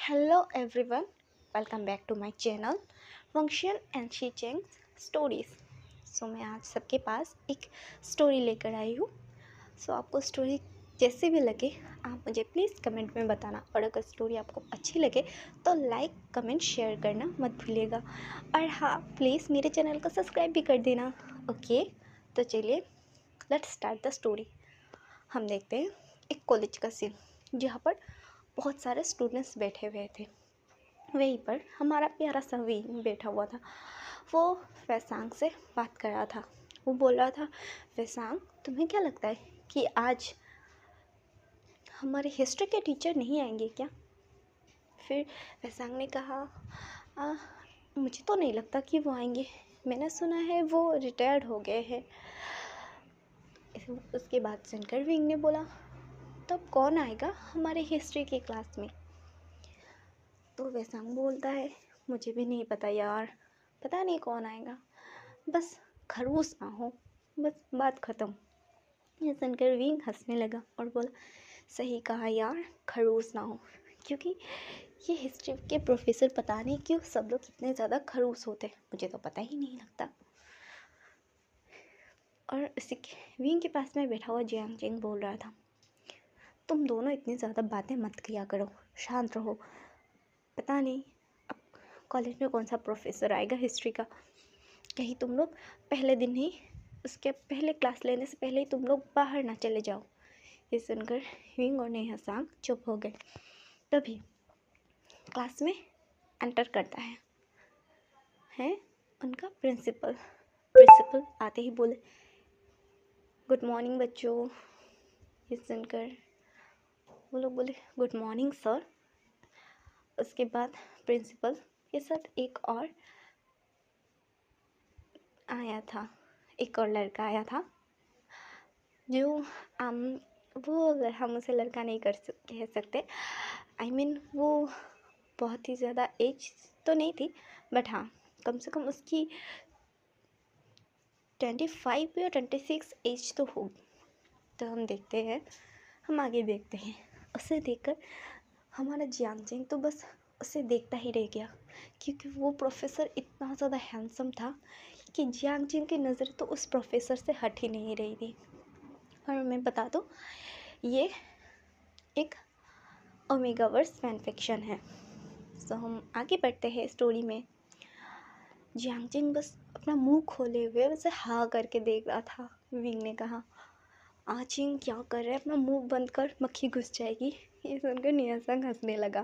Hello everyone, welcome back to my channel function and she changes stories. मैं आज सबके पास एक स्टोरी लेकर आई हूँ। आपको स्टोरी जैसी भी लगे आप मुझे प्लीज़ कमेंट में बताना, और अगर स्टोरी आपको अच्छी लगे तो लाइक कमेंट शेयर करना मत भूलिएगा। और हाँ, प्लीज़ मेरे चैनल को सब्सक्राइब भी कर देना। ओके, तो चलिए लेट्स स्टार्ट द स्टोरी। हम देखते हैं एक कॉलेज का सीन जहाँ पर बहुत सारे स्टूडेंट्स बैठे हुए थे। वहीं पर हमारा प्यारा सा विंग बैठा हुआ था। वो फैसांग से बात कर रहा था। वो बोल रहा था, फैसांग तुम्हें क्या लगता है कि आज हमारे हिस्ट्री के टीचर नहीं आएंगे क्या? फिर फैसांग ने कहा, मुझे तो नहीं लगता कि वो आएंगे, मैंने सुना है वो रिटायर्ड हो गए हैं। उसके बाद सुनकर विंग ने बोला, तब कौन आएगा हमारे हिस्ट्री की क्लास में? तो फैसांग बोलता है, मुझे भी नहीं पता यार, पता नहीं कौन आएगा, बस खरूस ना हो, बस बात ख़त्म। ये सुनकर विंग हंसने लगा और बोला, सही कहा यार, खरूस ना हो, क्योंकि ये हिस्ट्री के प्रोफेसर पता नहीं क्यों सब लोग इतने ज़्यादा खरूस होते, मुझे तो पता ही नहीं लगता। और उसी विंग के पास में बैठा हुआ जियांग चेंग बोल रहा था, तुम दोनों इतनी ज़्यादा बातें मत किया करो, शांत रहो। पता नहीं अब कॉलेज में कौन सा प्रोफेसर आएगा हिस्ट्री का, कहीं तुम लोग पहले दिन ही, उसके पहले क्लास लेने से पहले ही तुम लोग बाहर ना चले जाओ। ये सुनकर विंग और नेहासांग चुप हो गए। तभी क्लास में एंटर करता है उनका प्रिंसिपल आते ही बोले, गुड मॉर्निंग बच्चों। ये सुनकर वो लोग बोले, गुड मॉर्निंग सर। उसके बाद प्रिंसिपल के साथ एक और लड़का आया था, जो वो हम उसे लड़का नहीं कह सकते, वो बहुत ही ज़्यादा एज तो नहीं थी, बट हाँ कम से कम उसकी 25 या 26 एज तो होगी। तो हम आगे देखते हैं। उसे देखकर हमारा जियांग चेंग तो बस उसे देखता ही रह गया, क्योंकि वो प्रोफेसर इतना ज़्यादा हैंडसम था कि जियांग चेंग की नज़र तो उस प्रोफेसर से हट ही नहीं रही थी। और मैं बता दूँ, ये एक ओमेगावर्स फैन फिक्शन है। हम आगे बढ़ते हैं स्टोरी में। जियांग चेंग बस अपना मुंह खोले हुए वैसे हाँ करके देख रहा था। विंग ने कहा, आचिंग क्या कर रहा है, अपना मुंह बंद कर, मक्खी घुस जाएगी। ये सुनकर नियासंग हंसने लगा।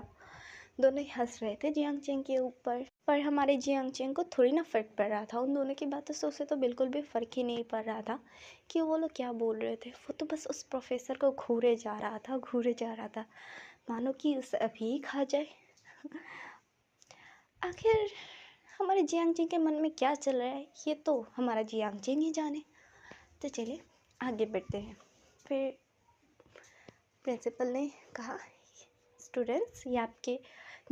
दोनों ही हंस रहे थे जियांग चेंग के ऊपर, पर हमारे जियांग चेंग को थोड़ी ना फ़र्क पड़ रहा था। उन दोनों की बातों से उसे तो बिल्कुल भी फ़र्क ही नहीं पड़ रहा था कि वो लोग क्या बोल रहे थे। वो तो बस उस प्रोफेसर को घूरे जा रहा था, मानो कि उसे अभी ही खा जाए। आखिर हमारे जियांग चेंग के मन में क्या चल रहा है, ये तो हमारा जियांग चेंग ही जाने। तो चलिए आगे बढ़ते हैं। फिर प्रिंसिपल ने कहा, स्टूडेंट्स, ये आपके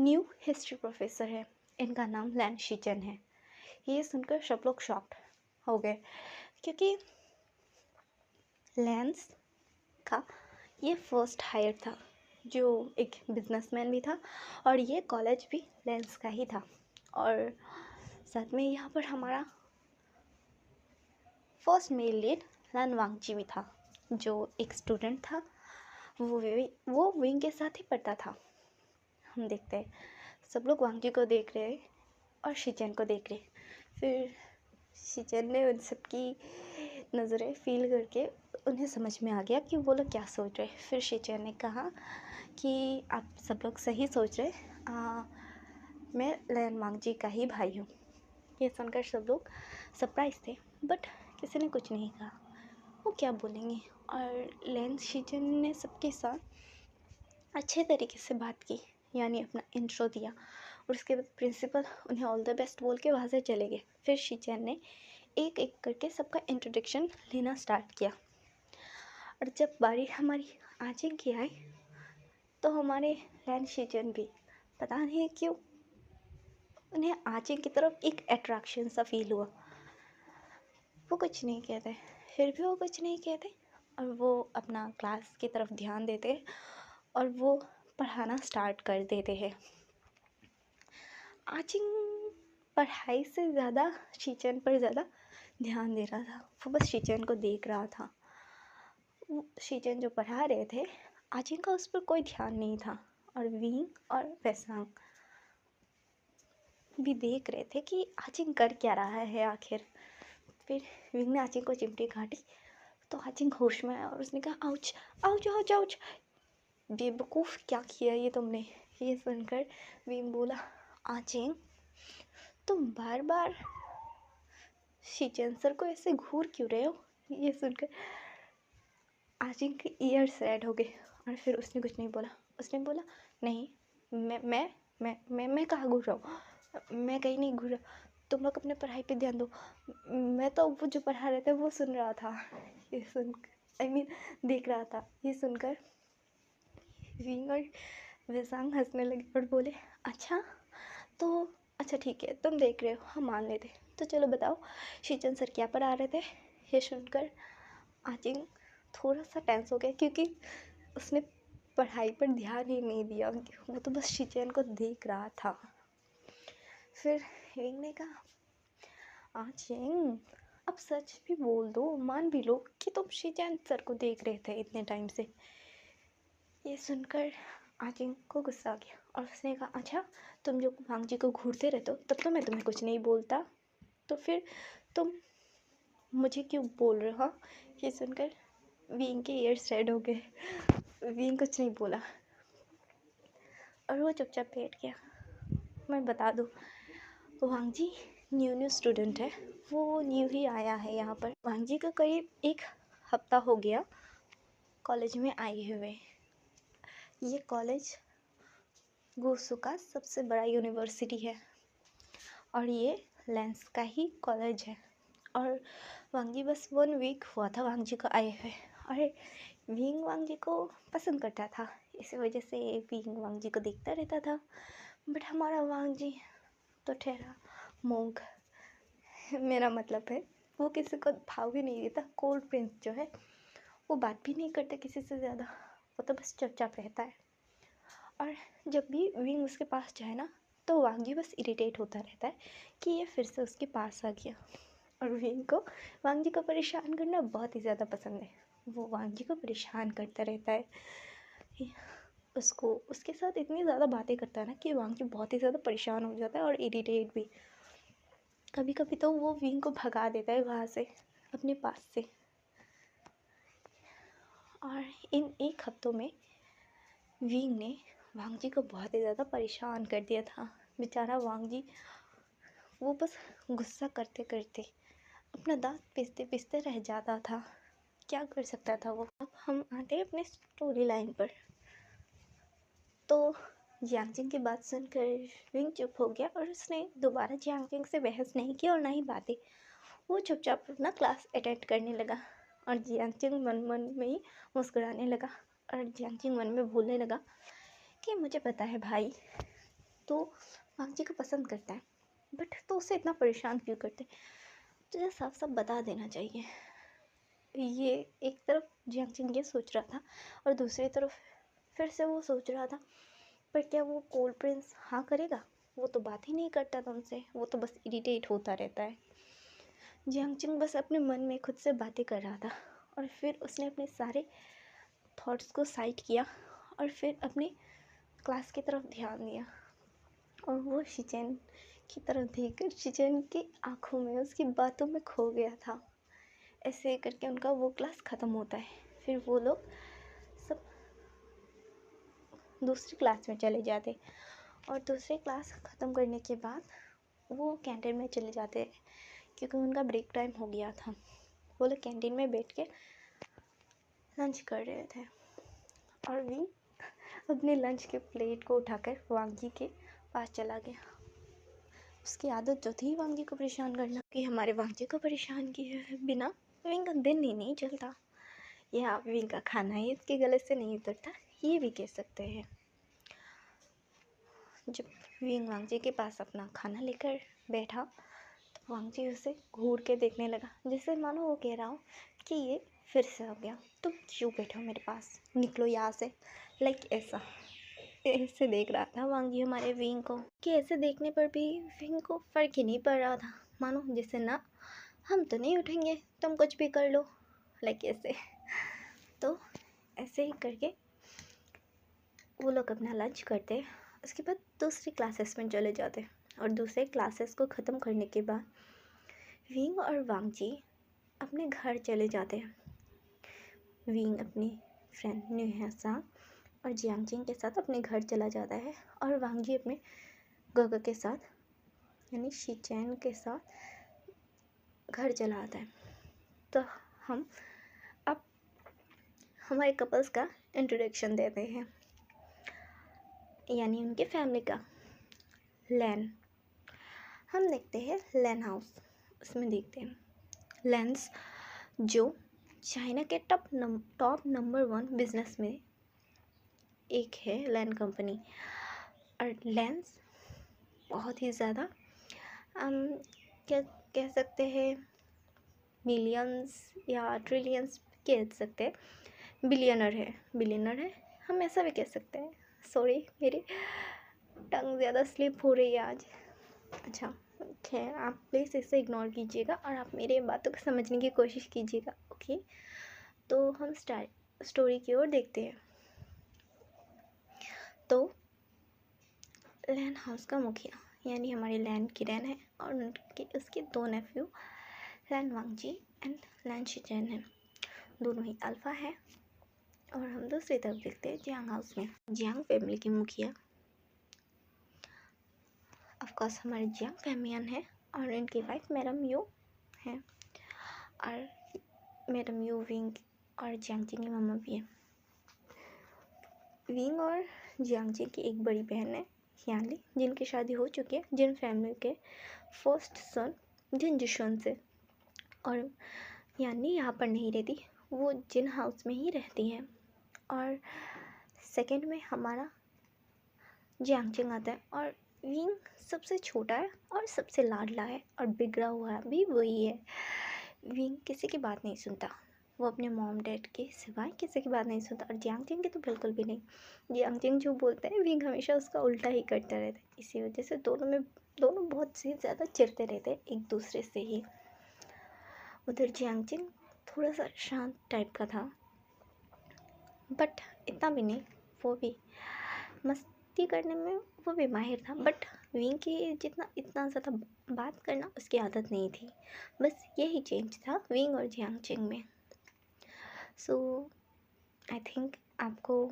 न्यू हिस्ट्री प्रोफेसर है, इनका नाम लैन शीचन है। ये सुनकर सब लोग शॉक्ड हो गए, क्योंकि लैंस का ये फर्स्ट हायर था, जो एक बिजनेसमैन भी था, और ये कॉलेज भी लैंस का ही था। और साथ में यहाँ पर हमारा फर्स्ट मेल लीड लैन वांगजी भी था, जो एक स्टूडेंट था। वो विंग के साथ ही पढ़ता था। हम देखते हैं सब लोग वांगजी को देख रहे और शिचन को देख रहे। फिर शिचन ने उन सबकी नज़रें फील करके उन्हें समझ में आ गया कि वो लोग क्या सोच रहे। फिर शिचन ने कहा कि आप सब लोग सही सोच रहे, मैं लैन वांगजी का ही भाई हूँ। ये सुनकर सब लोग सरप्राइज थे, बट किसी ने कुछ नहीं कहा, वो क्या बोलेंगे। और लैन शिचन ने सबके साथ अच्छे तरीके से बात की, यानी अपना इंट्रो दिया, और उसके बाद प्रिंसिपल उन्हें ऑल द बेस्ट बोल के वहाँ से चले गए। फिर शिचन ने एक एक करके सबका इंट्रोडक्शन लेना स्टार्ट किया। और जब बारी हमारी आचिंग की आई, तो हमारे लैन शिचन भी पता नहीं क्यों उन्हें आचिंग की तरफ एक अट्रैक्शन सा फील हुआ। वो कुछ नहीं कहते, फिर भी वो कुछ नहीं कहते, और वो अपना क्लास की तरफ ध्यान देते और वो पढ़ाना स्टार्ट कर देते हैं। आजिंग पढ़ाई से ज़्यादा शीचेन पर ज़्यादा ध्यान दे रहा था। वो बस शीचेन को देख रहा था। शीचेन जो पढ़ा रहे थे, आजिंग का उस पर कोई ध्यान नहीं था। और विंग और वेसांग भी देख रहे थे कि आजिंग कर क्या रहा है आखिर। फिर विंग ने आजिंग को चिमटी काटी तो आजिंग होश में आया और उसने कहा आउच आउच आउच आउच। बेवकूफ़, क्या किया ये तुमने। ये सुनकर विंग बोला, आजिंग तुम बार बार शीचेन सर को ऐसे घूर क्यों रहे हो। ये सुनकर आजिंग के ईयर्स रेड हो गए और फिर उसने कुछ नहीं बोला। उसने बोला, नहीं मैं कहाँ घूर रहा हूँ, मैं कहीं नहीं घूर रहा। तुम लोग अपने पढ़ाई पे ध्यान दो। मैं तो वो जो पढ़ा रहे थे वो सुन रहा था। ये सुन देख रहा था। ये सुनकर विंग और वेसांग हंसने लगे और बोले, अच्छा ठीक है, तुम देख रहे हो, हम मान लेते। तो चलो बताओ शीचेन सर क्या पढ़ा रहे थे। ये सुनकर आजिंग थोड़ा सा टेंस हो गया क्योंकि उसने पढ़ाई पर ध्यान ही नहीं दिया। वो तो बस शीचेन को देख रहा था। फिर विंग ने कहा, आजिंग अब सच भी बोल दो, मान भी लो कि तुम शीचेन सर को देख रहे थे इतने टाइम से। ये सुनकर आजिंग को गुस्सा आ गया और उसने कहा, अच्छा तुम जो वांग जी को घूरते रहते हो तब तो मैं तुम्हें कुछ नहीं बोलता, तो फिर तुम मुझे क्यों बोल रहे हो। ये सुनकर विंग के ईयर्स रेड हो गए। विंग कुछ नहीं बोला और वो चुपचाप बैठ गया। मैं बता दूँ, वांग जी न्यू स्टूडेंट है। वो न्यू ही आया है यहाँ पर। वांग जी का करीब 1 हफ्ता हो गया कॉलेज में आए हुए। ये कॉलेज गुसू का सबसे बड़ा यूनिवर्सिटी है और ये लेंस का ही कॉलेज है। और वांग जी बस 1 वीक हुआ था वांग जी को आए हुए और विंग वांग जी को पसंद करता था। इसी वजह से विंग वांग जी को देखता रहता था। बट हमारा वांग जी तो ठहरा मोंक, मेरा मतलब है वो किसी को भाव भी नहीं देता। कोल्ड प्रिंस जो है वो बात भी नहीं करता किसी से ज़्यादा, वो तो बस चुपचाप रहता है। और जब भी विंग उसके पास जाए ना तो वांग जी बस इरिटेट होता रहता है कि ये फिर से उसके पास आ गया। और विंग को वांग जी को परेशान करना बहुत ही ज़्यादा पसंद है। वो वांग जी को परेशान करता रहता है। उसको उसके साथ इतनी ज़्यादा बातें करता है ना कि वांग जी बहुत ही ज़्यादा परेशान हो जाता है और इरिटेट भी। कभी कभी तो वो विंग को भगा देता है वहाँ से, अपने पास से। और इन 1 हफ्तों में विंग ने वांग जी को बहुत ही ज़्यादा परेशान कर दिया था। बेचारा वांग जी वो बस गुस्सा करते करते अपना दांत पीसते पीसते रह जाता था। क्या कर सकता था वो। अब हम आते हैं अपने स्टोरी लाइन पर। तो जियांगजिंग की बात सुनकर विंग चुप हो गया और उसने दोबारा जियांगजिंग से बहस नहीं की और ना ही बातें। वो चुपचाप अपना क्लास अटेंड करने लगा और जियांगजिंग मन मन में ही मुस्कुराने लगा। और जियांगजिंग मन में बोलने लगा कि मुझे पता है भाई, तो वांग जी को पसंद करता है, बट तो उसे इतना परेशान क्यों करते। तुझे साफ साफ बता देना चाहिए। ये एक तरफ जियांगजिंग ये सोच रहा था और दूसरी तरफ फिर से वो सोच रहा था, पर क्या वो कोल्ड प्रिंस हाँ करेगा। वो तो बात ही नहीं करता तुमसे, वो तो बस इरिटेट होता रहता है। जियांगजिंग बस अपने मन में खुद से बातें कर रहा था और फिर उसने अपने सारे थॉट्स को साइड किया और फिर अपनी क्लास की तरफ ध्यान दिया। और वो शीचेन की तरफ देखकर शीचेन की आंखों में, उसकी बातों में खो गया था। ऐसे करके उनका वो क्लास ख़त्म होता है। फिर वो लोग सब दूसरी क्लास में चले जाते और दूसरी क्लास ख़त्म करने के बाद वो कैंटीन में चले जाते क्योंकि उनका ब्रेक टाइम हो गया था। वो लोग कैंटीन में बैठ के लंच कर रहे थे और विंग अपने लंच के प्लेट को उठाकर वांग जी के पास चला गया। उसकी आदत जो थी वांग जी को परेशान करना, कि हमारे वांग जी को परेशान किए बिना विंग का दिन ही नहीं चलता, या विंग का खाना ही उसके गले से नहीं उतरता, ये भी कह सकते हैं। जब विंग वांग जी के पास अपना खाना लेकर बैठा तो वांग जी उसे घूर के देखने लगा, जैसे मानो वो कह रहा हो कि ये फिर से आ गया, तुम क्यों बैठे हो मेरे पास, निकलो यहाँ से, लाइक ऐसा। ऐसे देख रहा था वांग जी हमारे विंग को कि ऐसे देखने पर भी विंग को फ़र्क ही नहीं पड़ रहा था, मानो जैसे ना हम तो नहीं उठेंगे, तुम कुछ भी कर लो, लाइक ऐसे। तो ऐसे ही करके वो लोग अपना लंच करते, उसके बाद दूसरी क्लासेस में चले जाते और दूसरे क्लासेस को ख़त्म करने के बाद विंग और वांग जी अपने घर चले जाते हैं। विंग अपनी फ्रेंड न्यूहासा और जियांगजिंग के साथ अपने घर चला जाता है और वांग जी अपने गोगो के साथ यानी शीचैन के साथ घर चला आता है। तो हम अब हमारे कपल्स का इंट्रोडक्शन देते हैं, यानी उनके फैमिली का। लैन, हम देखते हैं लैन हाउस, उसमें देखते हैं लेंस जो चाइना के टॉप नंबर 1 बिजनेस में एक है लैन कंपनी। और लेंस बहुत ही ज़्यादा क्या कह सकते हैं, मिलियंस या ट्रिलियंस कह सकते हैं, बिलियनर है, हम ऐसा भी कह सकते हैं। सॉरी, मेरी टंग ज़्यादा स्लिप हो रही है आज। अच्छा खैर, आप प्लीज़ इसे इग्नोर कीजिएगा और आप मेरे बातों को समझने की कोशिश कीजिएगा, ओके। तो हम स्टोरी की ओर देखते हैं। तो लैन हाउस का मुखिया यानी हमारी लैन किरण है और उसके 2 नेफ्यू लैन वांगजी एंड लैन शिचैन हैं। दोनों ही अल्फ़ा है। और हम दूसरी तरफ देखते हैं जियांग हाउस में जियांग फैमिली के मुखिया ऑफकोर्स हमारे जियांग फैमिलियन है और इनकी वाइफ मैडम यू है और मैडम यू विंग और जियांगजी की मम्मा भी है। विंग और जियांगजी की एक बड़ी बहन है यानली, जिनकी शादी हो चुकी है जिन फैमिली के फर्स्ट सन जिन जिशन से। और यानी यहाँ पर नहीं रहती, वो जिन हाउस में ही रहती है। और सेकंड में हमारा जियांगजिंग आता है और विंग सबसे छोटा है और सबसे लाडला है और बिगड़ा हुआ भी वही है। विंग किसी की बात नहीं सुनता, वो अपने मॉम डैड के सिवाय किसी की बात नहीं सुनता और जियांगजिंग की तो बिल्कुल भी नहीं। जियांगजिंग जो बोलता है विंग हमेशा उसका उल्टा ही करता रहता है। इसी वजह से दोनों बहुत से ज़्यादा चिढ़ते रहते हैं एक दूसरे से ही। उधर जियांगजिंग थोड़ा सा शांत टाइप का था, बट इतना भी नहीं, वो भी मस्ती करने में वो भी माहिर था, बट विंग की जितना इतना ज़्यादा बात करना उसकी आदत नहीं थी। बस यही चेंज था विंग और जियांगजिंग में। सो आई थिंक आपको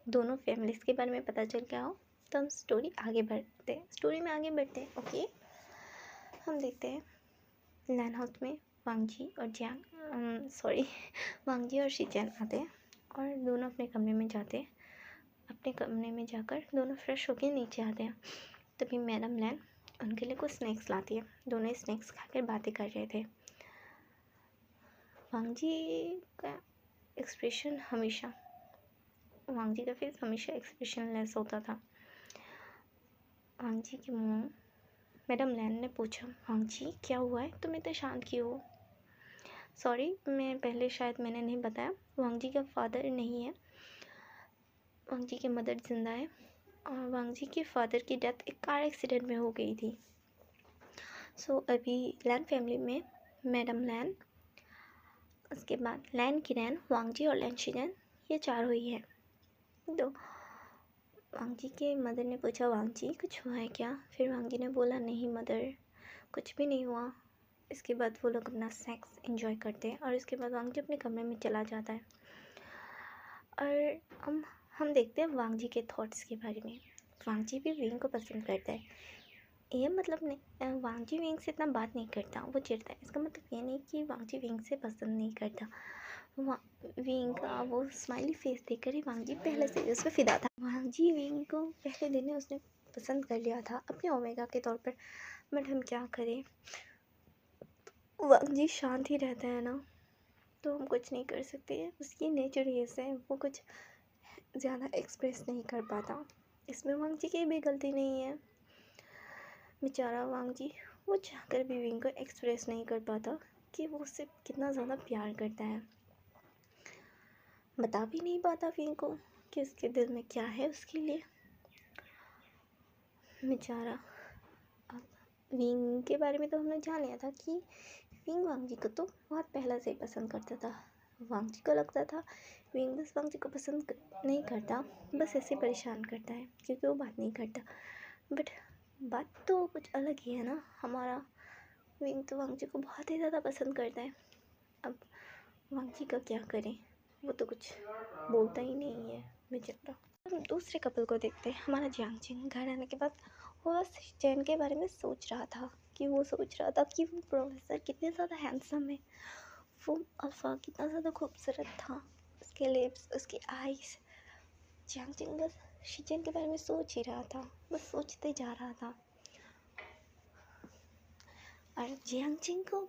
दोनों फैमिलीज़ के बारे में पता चल गया हो। तो हम स्टोरी में आगे बढ़ते हैं, ओके। हम देखते हैं लैन हाउस में वांगजी और वांगजी और शीचैन आते हैं और दोनों अपने कमरे में जाते हैं। अपने कमरे में जाकर दोनों फ्रेश होकर नीचे आते हैं। तभी मैडम लैन उनके लिए कुछ स्नैक्स लाती है। दोनों स्नैक्स खाकर बातें कर रहे थे। वांगजी का फेस हमेशा एक्सप्रेशनलेस होता था। वांगजी की मॉम मैडम लैन ने पूछा, वांगजी क्या हुआ है, तुम इतने शांत क्यों हो? सॉरी, मैंने नहीं बताया, वांगजी का फादर नहीं है, वांगजी की मदर जिंदा है और वांगजी के फादर की डेथ एक कार एक्सीडेंट में हो गई थी। सो अभी लैन फैमिली में मैडम लैन, उसके बाद लैन किरण, वांगजी और लैन शिजन, ये चारों ही है। तो वांगजी के मदर ने पूछा, वांगजी कुछ हुआ है क्या? फिर वांगजी ने बोला, नहीं मदर, कुछ भी नहीं हुआ। इसके बाद वो लोग अपना सेक्स एंजॉय करते हैं और इसके बाद वांगजी अपने कमरे में चला जाता है। और हम देखते हैं वांगजी के थॉट्स के बारे में। वांगजी भी विंग को पसंद करता है, ये मतलब नहीं वांगजी विंग से इतना बात नहीं करता, वो चिढ़ता है। इसका मतलब ये नहीं कि वांगजी विंग से पसंद नहीं करता। विंग का वो स्माइली फेस देखकर ही वांगजी पहले से उस पर फिदा था। वांगजी विंग को पहले दिन ही उसने पसंद कर लिया था अपने ओमेगा के तौर पर। बट हम क्या करें, वांगजी शांत ही रहता है ना, तो हम कुछ नहीं कर सकते। उसकी नेचर ही ऐसा है, वो कुछ ज़्यादा एक्सप्रेस नहीं कर पाता। इसमें वांगजी की भी गलती नहीं है। बेचारा वांगजी वो चाहकर भी विंग को एक्सप्रेस नहीं कर पाता कि वो उससे कितना ज़्यादा प्यार करता है, बता भी नहीं पाता विंग को। कि उसके दिल में क्या है उसके लिए। बेचारा। अब विंग के बारे में तो हमने जान लिया था कि विंग वांगजी को तो बहुत पहले से ही पसंद करता था। वांगजी को लगता था विंग बस वांगजी को पसंद नहीं करता, बस ऐसे परेशान करता है क्योंकि वो बात नहीं करता। बट बात तो कुछ अलग ही है ना। हमारा विंग तो वांगजी को बहुत ही ज़्यादा पसंद करता है। अब वांगजी का क्या करें, वो तो कुछ बोलता ही नहीं है बेचारा। हम दूसरे कपल को देखते हैं। हमारा जियांगजिंग घर आने के बाद वो बस चैन के बारे में सोच रहा था कि वो प्रोफेसर कितने ज़्यादा हैंडसम है, वो अल्फ़ा कितना ज़्यादा खूबसूरत था, उसके लिप्स, उसकी आइज़। जियांगजिंग बस शिचेन के बारे में सोच ही रहा था, बस सोचते जा रहा था। और जियांगजिंग को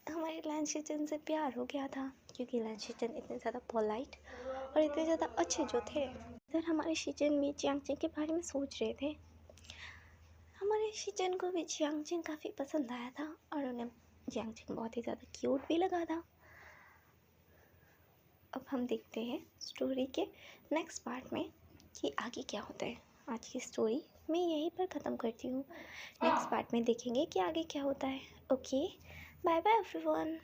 हमारे लैन शिचेन से प्यार हो गया था क्योंकि लैन शिचेन इतने ज़्यादा पोलाइट और इतने ज़्यादा अच्छे जो थे। इधर हमारे शिचेन भी जियांगजिंग के बारे में सोच रहे थे। हमारे शिचेन को भी जियांगजिंग काफ़ी पसंद आया था और उन्हें जियांगजिंग बहुत ही ज़्यादा क्यूट भी लगा था। अब हम देखते हैं स्टोरी के नेक्स्ट पार्ट में कि आगे क्या होता है। आज की स्टोरी मैं यहीं पर ख़त्म करती हूँ। नेक्स्ट पार्ट में देखेंगे कि आगे क्या होता है। Okay, bye bye everyone.